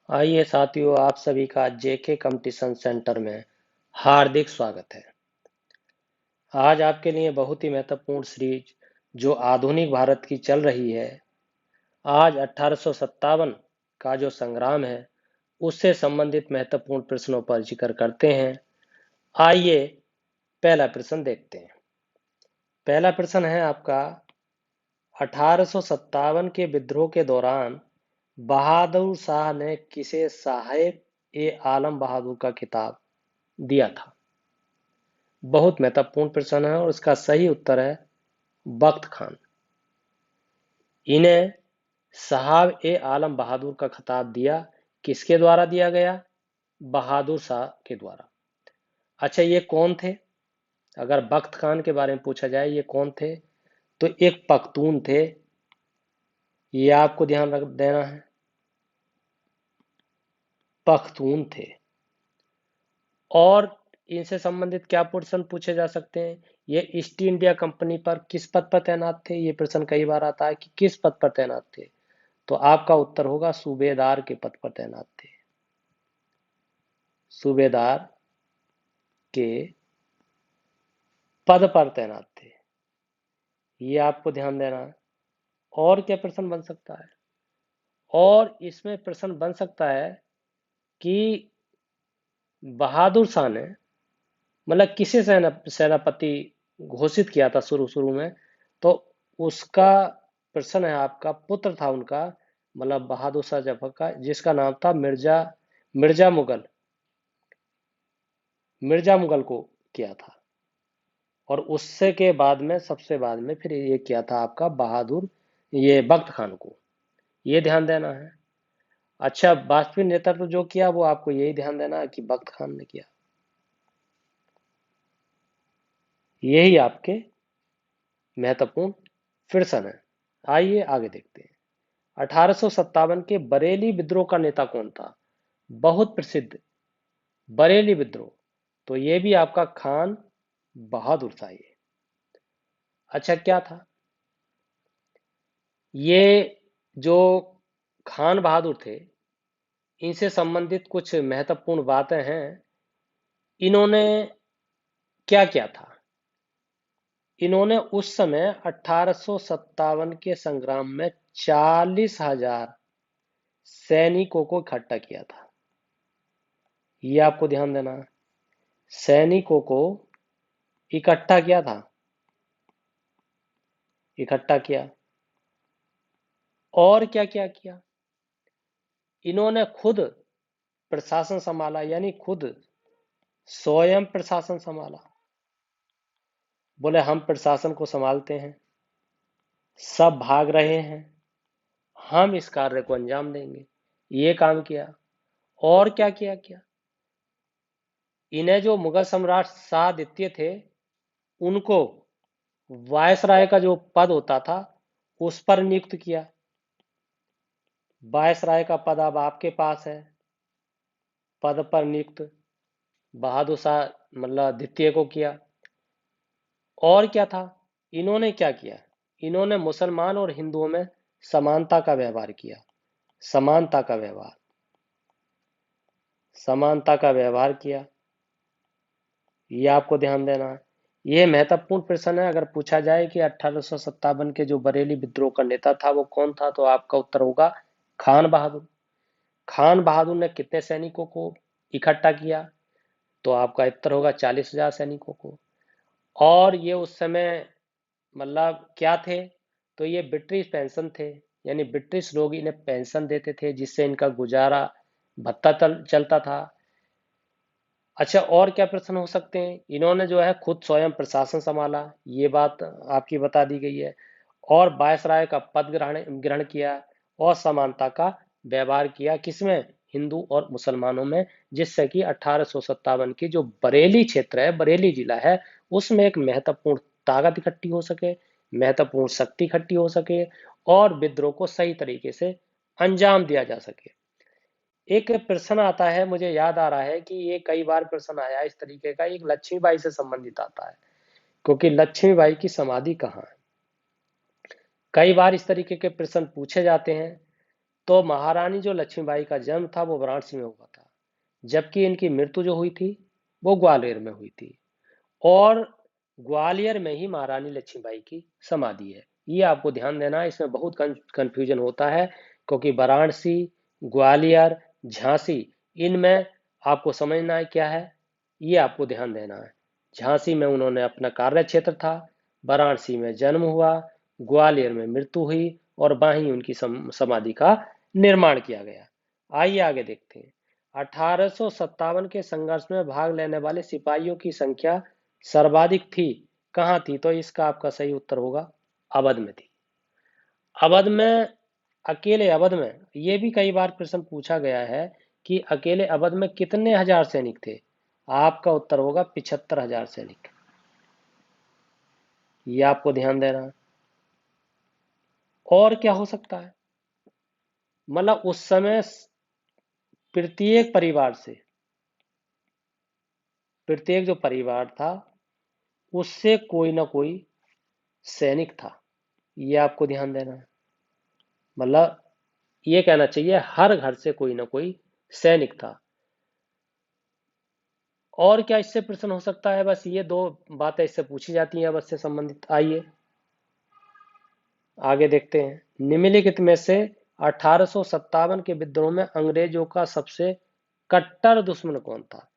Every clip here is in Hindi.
आइए साथियों, आप सभी का जेके कंपटीशन सेंटर में हार्दिक स्वागत है। आज आपके लिए बहुत ही महत्वपूर्ण सीरीज जो आधुनिक भारत की चल रही है। आज 1857 का जो संग्राम है उससे संबंधित महत्वपूर्ण प्रश्नों पर जिक्र करते हैं। आइए पहला प्रश्न देखते हैं। पहला प्रश्न है आपका, 1857 के विद्रोह के दौरान बहादुर शाह ने किसे साहेब-ए-आलम बहादुर का खिताब दिया था? बहुत महत्वपूर्ण प्रश्न है और इसका सही उत्तर है बख्त खान। इन्हें साहब ए आलम बहादुर का खिताब दिया, किसके द्वारा दिया गया? बहादुर शाह के द्वारा। अच्छा, ये कौन थे? अगर बख्त खान के बारे में पूछा जाए ये कौन थे, तो एक पख्तून थे। ये आपको ध्यान रख देना है, पख्तून थे। और इनसे संबंधित क्या प्रश्न पूछे जा सकते हैं? ये ईस्ट इंडिया कंपनी पर किस पद पर तैनात थे? ये प्रश्न कई बार आता है कि किस पद पर तैनात थे, तो आपका उत्तर होगा सूबेदार के पद पर तैनात थे। सूबेदार के पद पर तैनात थे, ये आपको ध्यान देना है। और क्या प्रश्न बन सकता है? और इसमें प्रश्न बन सकता है कि बहादुर शाह ने मतलब किसे सेनापति घोषित किया था शुरू शुरू में, तो उसका प्रश्न है आपका, पुत्र था उनका, मतलब बहादुर शाह जफर का, जिसका नाम था मिर्जा मिर्जा मुगल। मिर्जा मुगल को किया था। और उससे के बाद में, सबसे बाद में फिर ये किया था आपका बहादुर, ये बख्त खान को। ये ध्यान देना है। अच्छा, वाजपेयी नेतृत्व जो किया वो आपको यही ध्यान देना है कि बख्त खान ने किया। यही आपके महत्वपूर्ण प्रश्न है। आइए आगे देखते हैं। 1857 के बरेली विद्रोह का नेता कौन था? बहुत प्रसिद्ध बरेली विद्रोह, तो ये भी आपका खान बहादुर था ये। अच्छा, क्या था ये? जो खान बहादुर थे, इनसे संबंधित कुछ महत्वपूर्ण बातें हैं। इन्होंने क्या किया था? इन्होंने उस समय 1857 के संग्राम में 40,000 सैनिकों को इकट्ठा किया था। ये आपको ध्यान देना है। सैनिकों को इकट्ठा किया था, इकट्ठा किया। और क्या क्या किया? इन्होंने खुद प्रशासन संभाला, यानी खुद स्वयं प्रशासन संभाला। बोले हम प्रशासन को संभालते हैं, सब भाग रहे हैं, हम इस कार्य को अंजाम देंगे। ये काम किया। और क्या किया किया? इन्हें जो मुगल सम्राट शाह द्वितीय थे, उनको वायसराय का जो पद होता था उस पर नियुक्त किया। वायसराय का पद अब आपके पास है। पद पर नियुक्त बहादुर शाह मतलब द्वितीय को किया। और क्या था? इन्होंने क्या किया? इन्होंने मुसलमान और हिंदुओं में समानता का व्यवहार किया। समानता का व्यवहार, समानता का व्यवहार किया। ये आपको ध्यान देना है। ये महत्वपूर्ण प्रश्न है। अगर पूछा जाए कि 1857 के जो बरेली विद्रोह का नेता था वो कौन था, तो आपका उत्तर होगा खान बहादुर। खान बहादुर ने कितने सैनिकों को इकट्ठा किया, तो आपका उत्तर होगा 40,000 सैनिकों को। और ये उस समय मतलब क्या थे, तो ये ब्रिटिश पेंशन थे, यानी ब्रिटिश लोग इन्हें पेंशन देते थे जिससे इनका गुजारा भत्ता चलता था। अच्छा, और क्या प्रश्न हो सकते हैं? इन्होंने जो है खुद स्वयं प्रशासन संभाला, ये बात आपकी बता दी गई है। और वायसराय का पद ग्रहण ग्रहण किया और समानता का व्यवहार किया, किसमें? हिंदू और मुसलमानों में, जिससे कि 1857 की जो बरेली क्षेत्र है, बरेली जिला है, उसमें एक महत्वपूर्ण ताकत इकट्ठी हो सके, महत्वपूर्ण शक्ति इकट्ठी हो सके और विद्रोह को सही तरीके से अंजाम दिया जा सके। एक प्रश्न आता है, मुझे याद आ रहा है कि ये कई बार प्रश्न आया इस तरीके का, एक लक्ष्मीबाई से संबंधित आता है, क्योंकि लक्ष्मीबाई की समाधि कहाँ है। कई बार इस तरीके के प्रश्न पूछे जाते हैं। तो महारानी जो लक्ष्मीबाई का जन्म था वो वाराणसी में हुआ था, जबकि इनकी मृत्यु जो हुई थी वो ग्वालियर में हुई थी। और ग्वालियर में ही महारानी लक्ष्मीबाई की समाधि है। ये आपको ध्यान देना है, इसमें बहुत कंफ्यूजन होता है, क्योंकि वाराणसी, ग्वालियर, झांसी, इनमें आपको समझना है क्या है, ये आपको ध्यान देना है। झांसी में उन्होंने अपना कार्य क्षेत्र था, वाराणसी में जन्म हुआ, ग्वालियर में मृत्यु हुई और वहीं उनकी समाधि का निर्माण किया गया। आइए आगे देखते हैं। 1857 के संघर्ष में भाग लेने वाले सिपाहियों की संख्या सर्वाधिक थी, कहाँ थी? तो इसका आपका सही उत्तर होगा अवध में थी। अवध में, अकेले अवध में, ये भी कई बार प्रश्न पूछा गया है कि अकेले अवध में कितने हजार सैनिक थे। आपका उत्तर होगा 75,000 सैनिक। ये आपको ध्यान देना है। और क्या हो सकता है, मतलब उस समय प्रत्येक परिवार से, प्रत्येक जो परिवार था उससे कोई ना कोई सैनिक था। ये आपको ध्यान देना है। मतलब ये कहना चाहिए हर घर से कोई ना कोई सैनिक था। और क्या इससे प्रश्न हो सकता है? बस ये दो बातें इससे पूछी जाती हैं अवध से संबंधित। आइए आगे देखते हैं। निम्नलिखित में से 1857 के विद्रोह में अंग्रेजों का सबसे कट्टर दुश्मन कौन था?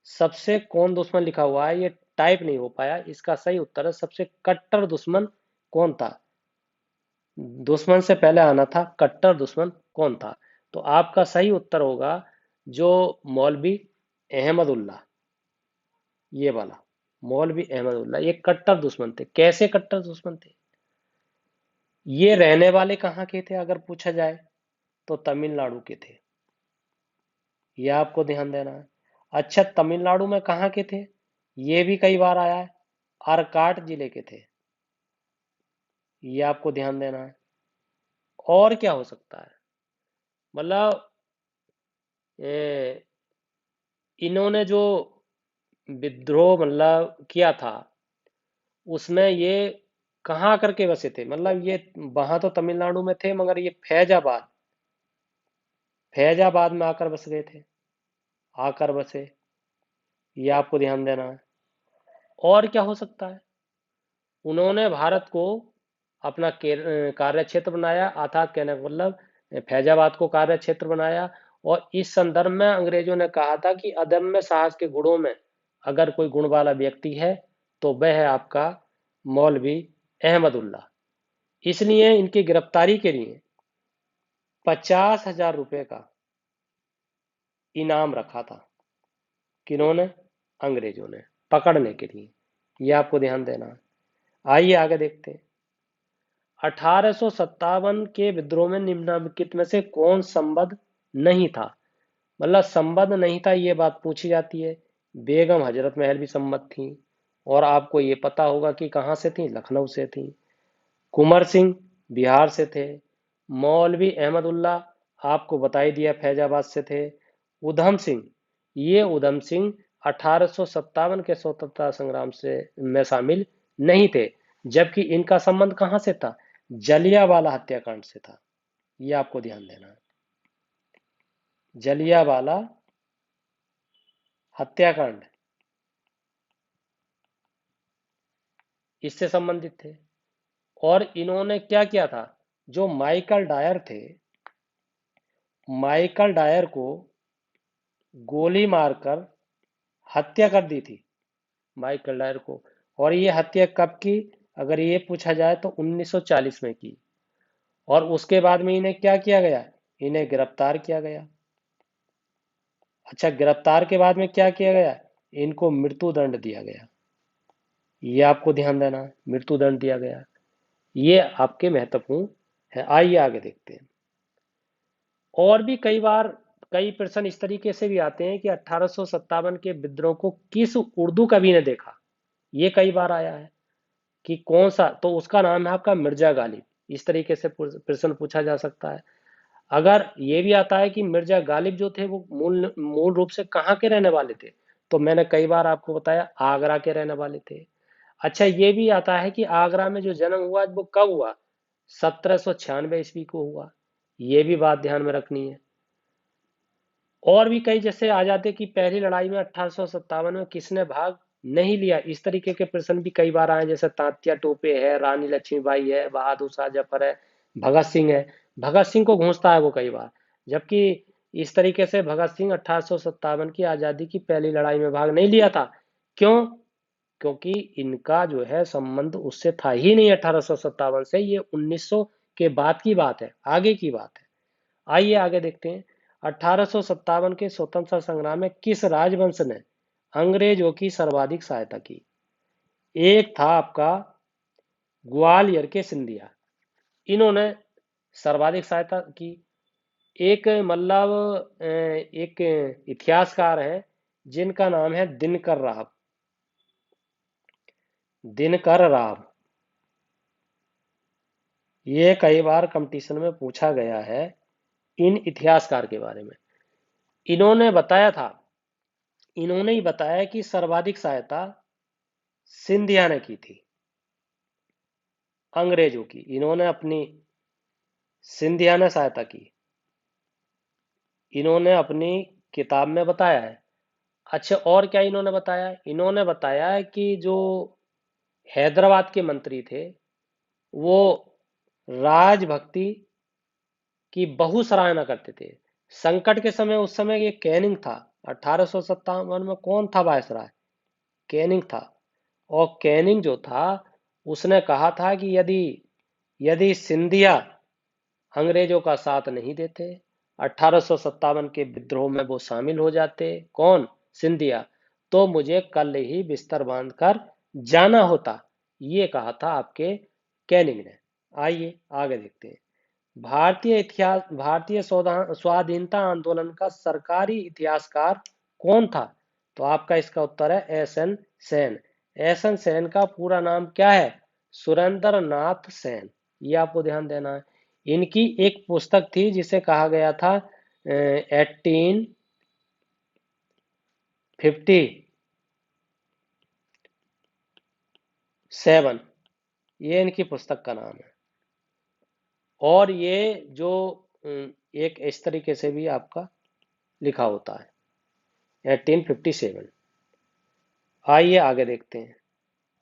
सबसे कौन दुश्मन लिखा हुआ है, ये टाइप नहीं हो पाया। इसका सही उत्तर है सबसे कट्टर दुश्मन कौन था। दुश्मन से पहले आना था कट्टर दुश्मन कौन था। तो आपका सही उत्तर होगा जो मौलवी अहमदुल्ला, ये वाला मौलवी अहमदुल्ला, ये कट्टर दुश्मन थे। कैसे कट्टर दुश्मन थे? ये रहने वाले कहाँ के थे अगर पूछा जाए तो तमिलनाडु के थे। ये आपको ध्यान देना है। अच्छा, तमिलनाडु में कहाँ के थे? ये भी कई बार आया है, आरकाट जिले के थे। ये आपको ध्यान देना है। और क्या हो सकता है, मतलब ए, इन्होंने जो विद्रोह मतलब किया था उसमें ये कहाँ करके बसे थे? मतलब ये वहां तो तमिलनाडु में थे, मगर ये फैजाबाद, फैजाबाद में आकर बस गए थे, आकर बसे। ये आपको ध्यान देना है। और क्या हो सकता है? उन्होंने भारत को अपना कार्य क्षेत्र बनाया, अर्थात कहने का मतलब फैजाबाद को कार्य क्षेत्र बनाया। और इस संदर्भ में अंग्रेजों ने कहा था कि अदम्य साहस के गुणों में अगर कोई गुण वाला व्यक्ति है तो वह है आपका मौलवी अहमदुल्ला। इसलिए इनकी गिरफ्तारी के लिए 50,000 रुपए का इनाम रखा था। किन्होंने? अंग्रेजों ने, पकड़ने के लिए। यह आपको ध्यान देना है। आइए आगे देखते हैं। 1857 के विद्रोह में निम्नलिखित में से कौन संबद्ध नहीं था? मतलब संबद्ध नहीं था, ये बात पूछी जाती है। बेगम हजरत महल भी संबद्ध थी, और आपको ये पता होगा कि कहाँ से थी, लखनऊ से थी। कुंवर सिंह बिहार से थे। मौलवी अहमदुल्ला आपको बता ही दिया फैजाबाद से थे। उधम सिंह, ये उधम सिंह 1857 के स्वतंत्रता संग्राम से में शामिल नहीं थे, जबकि इनका संबंध कहां से था? जलियांवाला हत्याकांड से था। ये आपको ध्यान देना है। जलियांवाला हत्याकांड, इससे संबंधित थे। और इन्होंने क्या किया था? जो माइकल डायर थे, माइकल डायर को गोली मारकर हत्या कर दी थी, माइकल डायर को। और ये हत्या कब की अगर ये पूछा जाए तो 1940 में की। और उसके बाद में इन्हें क्या किया गया? इन्हें गिरफ्तार किया गया। अच्छा, गिरफ्तार के बाद में क्या किया गया? इनको मृत्यु दंड दिया गया। ये आपको ध्यान देना है, मृत्यु दंड दिया गया। ये आपके महत्वपूर्ण है। आइए आगे देखते हैं। और भी कई बार कई प्रश्न इस तरीके से भी आते हैं कि 1857 के विद्रोह को किस उर्दू कवि ने देखा। ये कई बार आया है कि कौन सा, तो उसका नाम है आपका मिर्जा गालिब। इस तरीके से प्रश्न पूछा जा सकता है। अगर ये भी आता है कि मिर्जा गालिब जो थे वो मूल मूल रूप से कहाँ के रहने वाले थे, तो मैंने कई बार आपको बताया आगरा के रहने वाले थे। अच्छा, ये भी आता है कि आगरा में जो जन्म हुआ वो कब हुआ? 1796 ईस्वी को हुआ। ये भी बात ध्यान में रखनी है। और भी कई, जैसे आजादी की पहली लड़ाई में 1857 में किसने भाग नहीं लिया, इस तरीके के प्रश्न भी कई बार आए, जैसे तात्या टोपे है, रानी लक्ष्मीबाई है, बहादुर शाह जफर है, भगत सिंह है। भगत सिंह को घूंसता है वो कई बार, जबकि इस तरीके से भगत सिंह 1857 की आजादी की पहली लड़ाई में भाग नहीं लिया था। क्यों? क्योंकि इनका जो है संबंध उससे था ही नहीं 1857 से, ये 1900 के बाद की बात है, आगे की बात है। आइए आगे देखते हैं। 1857 के स्वतंत्रता संग्राम में किस राजवंश ने अंग्रेजों की सर्वाधिक सहायता की? एक था आपका ग्वालियर के सिंधिया, इन्होंने सर्वाधिक सहायता की। एक मतलब एक इतिहासकार है जिनका नाम है दिनकर राव। दिनकर राव, ये कई बार कंपटीशन में पूछा गया है इन इतिहासकार के बारे में। इन्होंने बताया था, इन्होंने ही बताया कि सर्वाधिक सहायता सिंधिया ने की थी अंग्रेजों की, इन्होंने अपनी, सिंधिया ने सहायता की, इन्होंने अपनी किताब में बताया है। अच्छा, और क्या इन्होंने बताया? इन्होंने बताया है कि जो हैदराबाद के मंत्री थे वो राजभक्ति की बहुत सराहना करते थे। संकट के समय, उस समय ये कैनिंग था, 1857 में कौन था वायसराय? कैनिंग था। और कैनिंग जो था उसने कहा था कि यदि यदि सिंधिया अंग्रेजों का साथ नहीं देते, 1857 के विद्रोह में वो शामिल हो जाते, कौन? सिंधिया, तो मुझे कल ही बिस्तर बांधकर जाना होता, ये कहा था आपके कैनिंग ने। आइए आगे देखते हैं। भारतीय स्वाधीनता आंदोलन का सरकारी इतिहासकार कौन था? तो आपका इसका उत्तर है S N Sen. S N Sen का पूरा नाम क्या है? सुरेंद्र नाथ सेन। ये आपको ध्यान देना है। इनकी एक पुस्तक थी जिसे कहा गया था 1857, ये इनकी पुस्तक का नाम है। और ये जो एक इस तरीके से भी आपका लिखा होता है 1857। आइए आगे देखते हैं।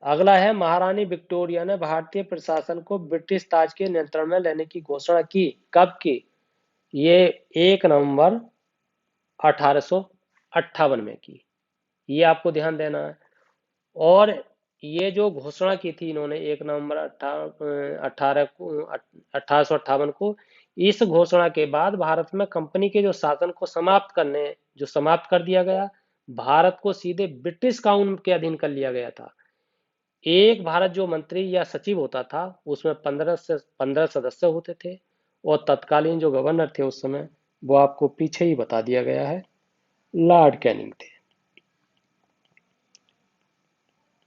अगला है, महारानी विक्टोरिया ने भारतीय प्रशासन को ब्रिटिश ताज के नियंत्रण में लेने की घोषणा की, कब की? ये 1 नवंबर 1858 में की, ये आपको ध्यान देना है। और ये जो घोषणा की थी इन्होंने 1 नवंबर 1858 को, इस घोषणा के बाद भारत में कंपनी के जो शासन को समाप्त कर दिया गया, भारत को सीधे ब्रिटिश कानून के अधीन कर लिया गया था। एक भारत जो मंत्री या सचिव होता था उसमें 15 सदस्य होते थे, और तत्कालीन जो गवर्नर थे उस समय, वो आपको पीछे ही बता दिया गया है, लॉर्ड कैनिंग थे।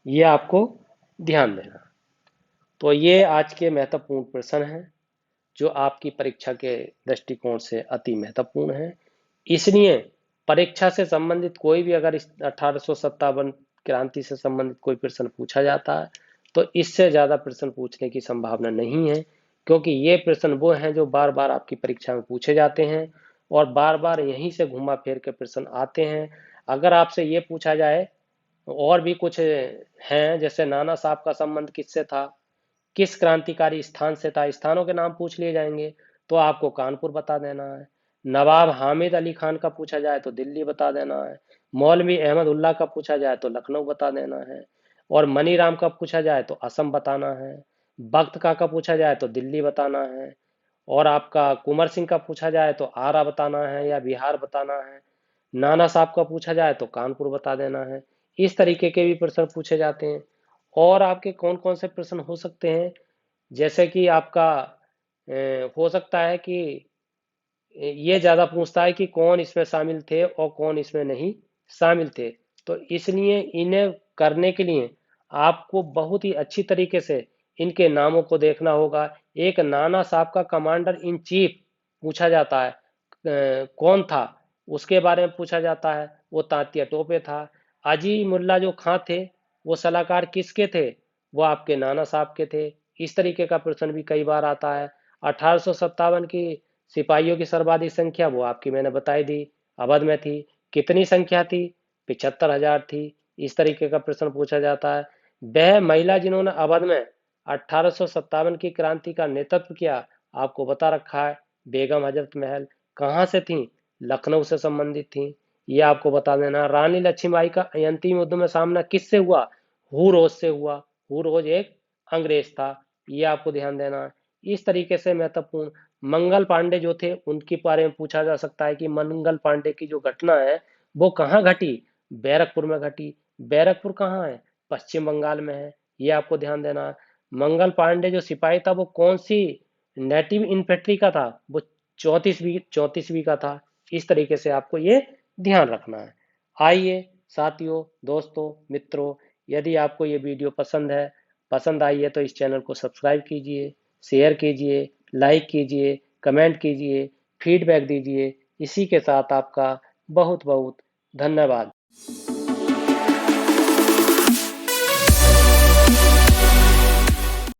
ये आपको ध्यान देना। तो ये आज के महत्वपूर्ण प्रश्न हैं जो आपकी परीक्षा के दृष्टिकोण से अति महत्वपूर्ण है। इसलिए परीक्षा से संबंधित कोई भी अगर इस 1857 क्रांति से संबंधित कोई प्रश्न पूछा जाता है तो इससे ज्यादा प्रश्न पूछने की संभावना नहीं है, क्योंकि ये प्रश्न वो हैं जो बार बार आपकी परीक्षा में पूछे जाते हैं और बार बार यहीं से घुमा फिर के प्रश्न आते हैं। अगर आपसे ये पूछा जाए और भी कुछ हैं, जैसे नाना साहब का संबंध किससे था, किस क्रांतिकारी स्थान से था, स्थानों के नाम पूछ लिए जाएंगे तो आपको कानपुर बता देना है। नवाब हामिद अली खान का पूछा जाए तो दिल्ली बता देना है। मौलवी अहमद उल्लाह का पूछा जाए तो लखनऊ बता देना है। और मनीराम का पूछा जाए तो असम बताना है। बख्त का पूछा जाए तो दिल्ली बताना है। और आपका कुंवर सिंह का पूछा जाए तो आरा बताना है या बिहार बताना है। नाना साहब का पूछा जाए तो कानपुर बता देना है। इस तरीके के भी प्रश्न पूछे जाते हैं। और आपके कौन कौन से प्रश्न हो सकते हैं, जैसे कि आपका हो सकता है कि ये ज्यादा पूछता है कि कौन इसमें शामिल थे और कौन इसमें नहीं शामिल थे। तो इसलिए इन्हें करने के लिए आपको बहुत ही अच्छी तरीके से इनके नामों को देखना होगा। एक नाना साहब का कमांडर इन चीफ पूछा जाता है, कौन था, उसके बारे में पूछा जाता है, वो तात्या टोपे था। अजी मुल्ला जो खां थे वो सलाहकार किसके थे? वो आपके नाना साहब के थे। इस तरीके का प्रश्न भी कई बार आता है। 1857 की सिपाहियों की सर्वाधिक संख्या वो आपकी मैंने बताई दी, अवध में थी। कितनी संख्या थी? 75,000 थी। इस तरीके का प्रश्न पूछा जाता है। वह महिला जिन्होंने अवध में 1857 की क्रांति का नेतृत्व किया, आपको बता रखा है, बेगम हजरत महल। कहाँ से थी? लखनऊ से संबंधित थी। ये आपको बता देना। रानी लक्ष्मीबाई का अंतिम युद्ध में सामना किससे हुआ? हुरोज से हुआ। हुरोज एक अंग्रेज था। ये आपको ध्यान देना है। इस तरीके से महत्वपूर्ण मंगल पांडे जो थे उनके बारे में पूछा जा सकता है कि मंगल पांडे की जो घटना है वो कहाँ घटी? बैरकपुर में घटी। बैरकपुर कहाँ है? पश्चिम बंगाल में है। ये आपको ध्यान देना है। मंगल पांडे जो सिपाही था वो कौन सी नेटिव इन्फेंट्री का था? वो 34वीं का था। इस तरीके से आपको ये ध्यान रखना है। आइए साथियों, दोस्तों, मित्रों, यदि आपको ये वीडियो पसंद आई है तो इस चैनल को सब्सक्राइब कीजिए, शेयर कीजिए, लाइक कीजिए, कमेंट कीजिए, फीडबैक दीजिए। इसी के साथ आपका बहुत बहुत धन्यवाद।